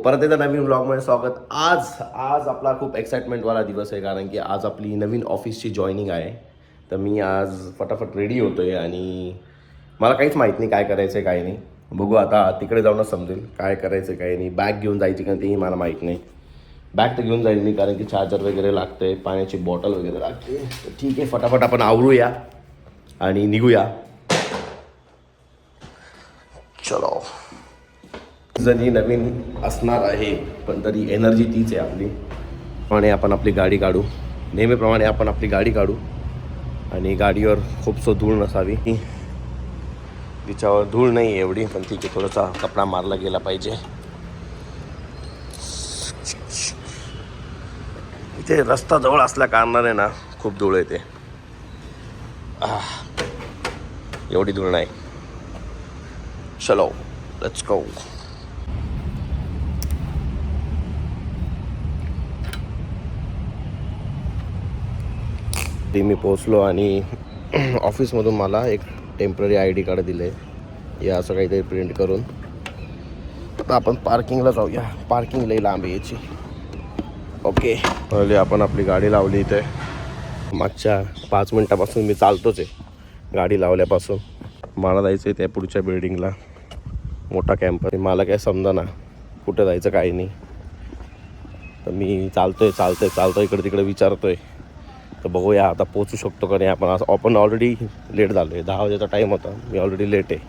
परत एकदा नवीन व्लॉगमध्ये स्वागत. आज आपला खूप एक्साइटमेंटवाला दिवस आहे, कारण की आज आपली नवीन ऑफिसची जॉईनिंग आहे. तर मी आज फटाफट रेडी होतो आहे आणि मला काहीच माहीत नाही काय करायचं आहे काय नाही. बघू आता, तिकडे जाऊनच समजेल काय करायचं आहे काय नाही. बॅग घेऊन जायची का तेही मला माहीत नाही. बॅग तर घेऊन जाईल मी, कारण की चार्जर वगैरे लागतं आहे, पाण्याची बॉटल वगैरे लागते. तर ठीक आहे, फटाफट आपण आवरूया आणि निघूया. चलो. जरी नवीन असणार आहे पण तरी एनर्जी तीच आहे आपली. प्रमाणे आपण आपली गाडी काढू, नेहमीप्रमाणे आपण आपली गाडी काढू आणि गाडीवर खूपसं धूळ नसावी. तिच्यावर धूळ नाही आहे एवढी, पण ठीक आहे, थोडासा कपडा मारला गेला पाहिजे. इथे रस्ता जवळ असल्या कारणाने ना खूप धूळ येते. एवढी धूळ नाही. चलो, लेट्स गो. मी पोचलो आणि ऑफिसमधून मला एक टेम्पररी ID कार्ड दिलं आहे. या असं काहीतरी प्रिंट करून आता आपण पार्किंगला जाऊया. पार्किंग लई लांब आहे याची. ओके, पहिले आपण आपली गाडी लावली इथे. मागच्या 5 मिनटापासून मी चालतोच आहे. गाडी लावल्यापासून मला जायचं आहे त्या पुढच्या बिल्डिंगला, मोठा कॅम्पस. मला काय समजा कुठं जायचं काही नाही. तर मी चालतोय इकडे तिकडे विचारतोय. तर बघूया आता पोचू शकतो का नाही आपण. आपण ऑलरेडी लेट झालो आहे. 10 वाजेचा टाईम होता, मी ऑलरेडी लेट आहे.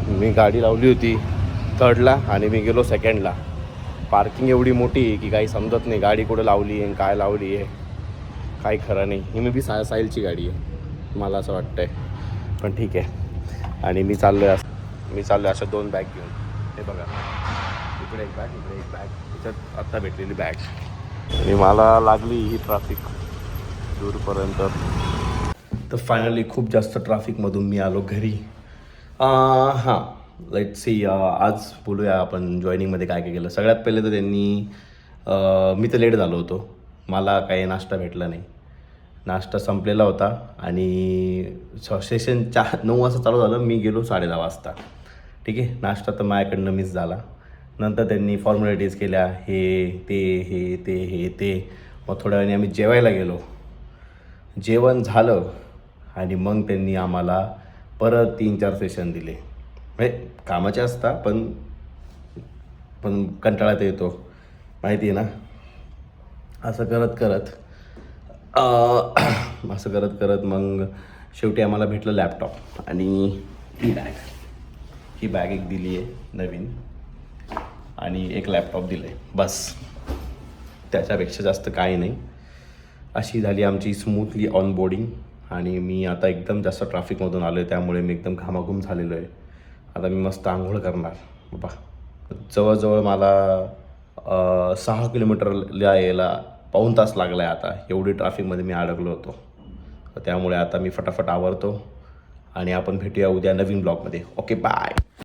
मी गाडी लावली होती 3rdला आणि मी गेलो 2ndला. पार्किंग एवढी मोठी आहे की काही समजत नाही गाडी कुठं लावली आहे काय लावली आहे, काही खरं नाही. ही मी साहिलची गाडी आहे मला असं वाटतं आहे, पण ठीक आहे. आणि मी चाललो आहे अशा 2 बॅग घेऊन. हे बघा, इकडे एक बॅग, इकडे एक बॅग. त्याच्यात आत्ता भेटलेली बॅग. आणि मला लागली ही ट्रॅफिक दूरपर्यंत. तर फायनली खूप जास्त ट्रॅफिकमधून मी आलो घरी. हां, लेट्स सी. आज बोलूया आपण जॉईनिंगमध्ये काय काय केलं. सगळ्यात पहिले तर मी तर लेट झालो होतो. मला काही नाश्ता भेटला नाही. नाश्ता संपलेला होता आणि सेशन 9 वाजता चालू झालं. मी गेलो 10:30 वाजता. ठीक आहे, नाश्ता तर माझ्याकडनं मिस झाला. नंतर त्यांनी फॉर्मॅलिटीज केल्या, हे ते. मग थोड्या वेळाने आम्ही जेवायला गेलो. जेवण झालं आणि मग त्यांनी आम्हाला परत 3-4 सेशन दिले. म्हणजे कामाचे असतात पण कंटाळा येतो, माहिती आहे ना. असं करत करत मग शेवटी आम्हाला भेटलं लॅपटॉप आणि ही बॅग एक दिली आहे नवीन आणि एक लॅपटॉप दिलं आहे. बस, त्याच्यापेक्षा जास्त काही नाही. अशी झाली आमची स्मूथली ऑनबोर्डिंग. आणि मी आता एकदम जास्त ट्रॅफिकमधून आलो आहे, त्यामुळे मी एकदम घामाघूम झालेलो आहे. आता मी मस्त आंघोळ करणार. बाबा, जवळजवळ मला 6 किलोमीटरला यायला पाऊण तास लागला आहे आता. एवढी ट्रॅफिकमध्ये मी अडकलो होतो. त्यामुळे आता मी फटाफट आवरतो आणि आपण भेटूया उद्या नवीन ब्लॉगमध्ये. Okay, bye.